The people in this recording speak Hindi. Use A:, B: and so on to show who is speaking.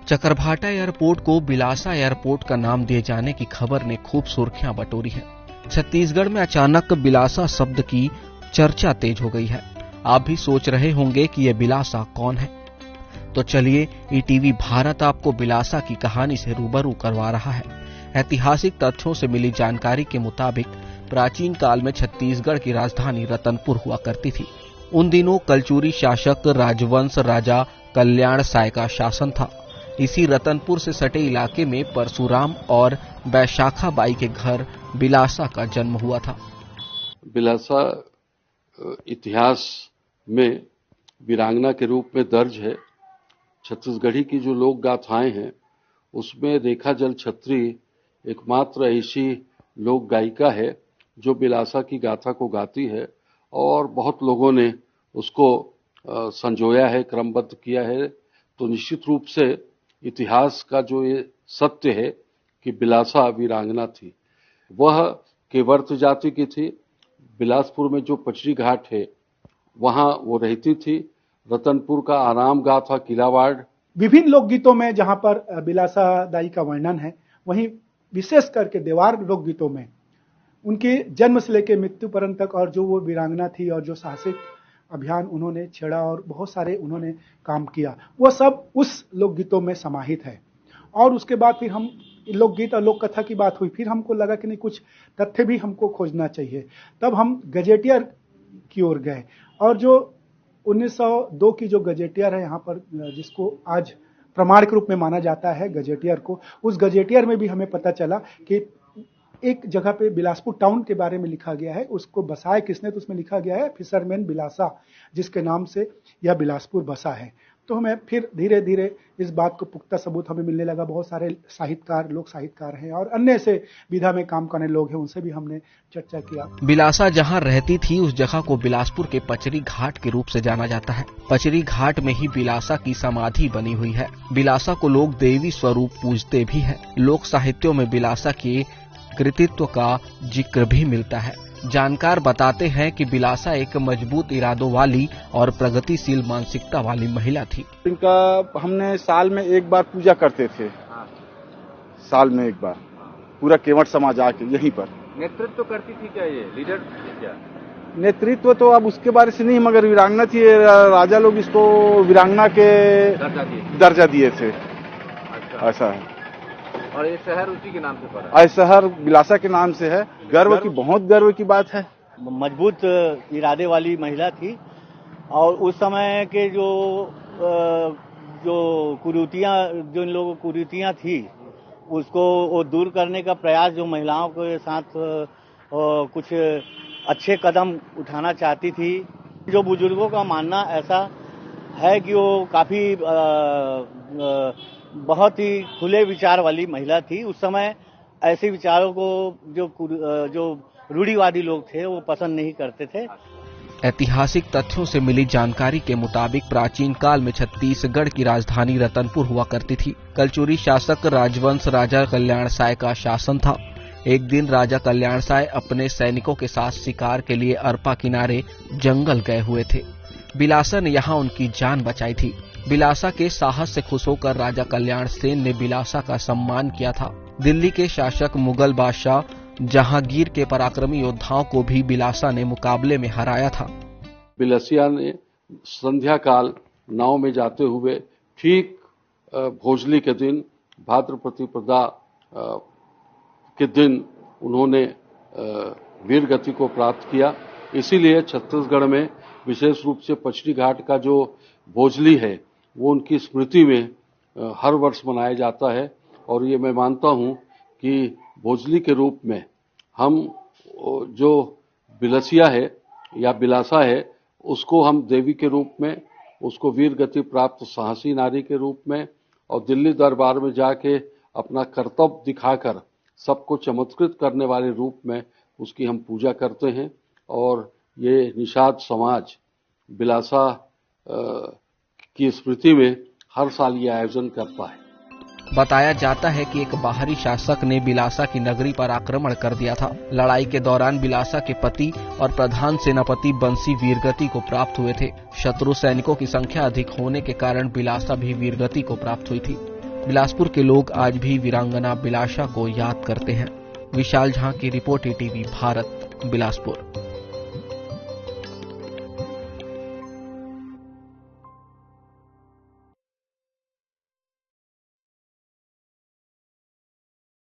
A: चकरभाटा एयरपोर्ट को बिलासा एयरपोर्ट का नाम दिए जाने की खबर ने खूब सुर्खियां बटोरी है। छत्तीसगढ़ में अचानक बिलासा शब्द की चर्चा तेज हो गई है। आप भी सोच रहे होंगे कि ये बिलासा कौन है, तो चलिए ईटीवी भारत आपको बिलासा की कहानी से रूबरू करवा रहा है। ऐतिहासिक तथ्यों से मिली जानकारी के मुताबिक प्राचीन काल में छत्तीसगढ़ की राजधानी रतनपुर हुआ करती थी। उन दिनों कलचुरी शासक राजवंश राजा कल्याण साय का शासन था। इसी रतनपुर से सटे इलाके में परशुराम और बैशाखा बाई के घर बिलासा का जन्म हुआ था।
B: बिलासा इतिहास में वीरांगना के रूप में दर्ज है। छत्तीसगढ़ी की जो लोक गाथाएं हैं उसमें रेखा जल छत्री एकमात्र ऐसी लोक गायिका है जो बिलासा की गाथा को गाती है और बहुत लोगों ने उसको संजोया है, क्रमबद्ध किया है। तो निश्चित रूप से इतिहास का जो ये सत्य है कि बिलासा वीरांगना थी, वह केवर्त जाति की थी। बिलासपुर में जो पचरी घाट है वहां वो रहती थी। रतनपुर का आराम गांव था किलावाड़।
C: विभिन्न लोकगीतों में जहां पर बिलासा दाई का वर्णन है, वहीं विशेष करके देवार लोकगीतों में उनके जन्म से लेकर मृत्यु पर्यंत तक और जो वो वीरांगना थी और जो साहसिक अभियान उन्होंने छेड़ा और बहुत सारे उन्होंने काम किया, वो सब उस लोकगीतों में समाहित है। और उसके बाद फिर हम लोकगीत और लोक कथा की बात हुई, फिर हमको लगा कि नहीं, कुछ तथ्य भी हमको खोजना चाहिए। तब हम गजेटियर की ओर गए और जो 1902 की जो गजेटियर है यहाँ पर, जिसको आज प्रमाण के रूप में माना जाता है गजेटियर को, उस गजेटियर में भी हमें पता चला कि एक जगह पे बिलासपुर टाउन के बारे में लिखा गया है। उसको बसाया किसने, तो उसमें लिखा गया है फिशरमैन बिलासा, जिसके नाम से यह बिलासपुर बसा है। तो हमें फिर धीरे धीरे इस बात को पुख्ता सबूत हमें मिलने लगा। बहुत सारे साहित्यकार, लोक साहित्यकार हैं और अन्य से विधा में काम करने लोग हैं, उनसे भी हमने चर्चा किया।
A: बिलासा जहां रहती थी उस जगह को बिलासपुर के पचरी घाट के रूप से जाना जाता है। पचरी घाट में ही बिलासा की समाधि बनी हुई है। बिलासा को लोग देवी स्वरूप पूजते भी हैं। लोक साहित्यों में बिलासा के कृतित्व का जिक्र भी मिलता है। जानकार बताते हैं कि बिलासा एक मजबूत इरादों वाली और प्रगतिशील मानसिकता वाली महिला थी।
D: इनका हमने साल में एक बार पूजा करते थे। साल में एक बार पूरा केवट समाज आके यहीं पर
E: नेतृत्व करती थी। क्या ये लीडर थी क्या?
D: नेतृत्व तो अब उसके बारे से नहीं, मगर वीरांगना थी। राजा लोग इसको वीरांगना के दर्जा दिए थे।
E: अच्छा।
D: ऐसा है।
E: और ये शहर उसी के नाम से पड़ा?
D: ये शहर बिलासा के नाम से है। गर्व की, बहुत गर्व की बात है।
F: मजबूत इरादे वाली महिला थी और उस समय के जो कुरीतियां, जो इन लोगों कुरीतियां थी, उसको वो दूर करने का प्रयास जो महिलाओं के साथ कुछ अच्छे कदम उठाना चाहती थी। जो बुजुर्गों का मानना ऐसा है कि वो काफी बहुत ही खुले विचार वाली महिला थी। उस समय ऐसे विचारों को जो रूढ़िवादी लोग थे वो पसंद नहीं करते थे।
A: ऐतिहासिक तथ्यों से मिली जानकारी के मुताबिक प्राचीन काल में छत्तीसगढ़ की राजधानी रतनपुर हुआ करती थी। कलचुरी शासक राजवंश राजा कल्याण साय का शासन था। एक दिन राजा कल्याण साय अपने सैनिकों के साथ शिकार के लिए अरपा किनारे जंगल गए हुए थे। बिलासा ने यहाँ उनकी जान बचाई थी। बिलासा के साहस से खुश होकर राजा कल्याण सेन ने बिलासा का सम्मान किया था। दिल्ली के शासक मुगल बादशाह जहांगीर के पराक्रमी योद्धाओं को भी बिलासा ने मुकाबले में हराया था।
B: बिलासिया ने संध्या काल नाव में जाते हुए ठीक भोजली के दिन, भाद्र प्रतिपदा के दिन उन्होंने वीर गति को प्राप्त किया। इसीलिए छत्तीसगढ़ में विशेष रूप से पचरी घाट का जो भोजली है वो उनकी स्मृति में हर वर्ष मनाया जाता है। और ये मैं मानता हूँ कि भोजली के रूप में हम जो बिलसिया है या बिलासा है उसको हम देवी के रूप में, उसको वीर गति प्राप्त साहसी नारी के रूप में और दिल्ली दरबार में जाके अपना कर्तव्य दिखाकर सबको चमत्कृत करने वाले रूप में उसकी हम पूजा करते हैं। और ये निषाद समाज बिलासा की स्मृति में हर साल ये आयोजन करता है।
A: बताया जाता है कि एक बाहरी शासक ने बिलासा की नगरी पर आक्रमण कर दिया था। लड़ाई के दौरान बिलासा के पति और प्रधान सेनापति बंसी वीरगति को प्राप्त हुए थे। शत्रु सैनिकों की संख्या अधिक होने के कारण बिलासा भी वीरगति को प्राप्त हुई थी। बिलासपुर के लोग आज भी वीरांगना बिलासा को याद करते हैं। विशाल झा की रिपोर्ट, ईटीवी भारत, बिलासपुर।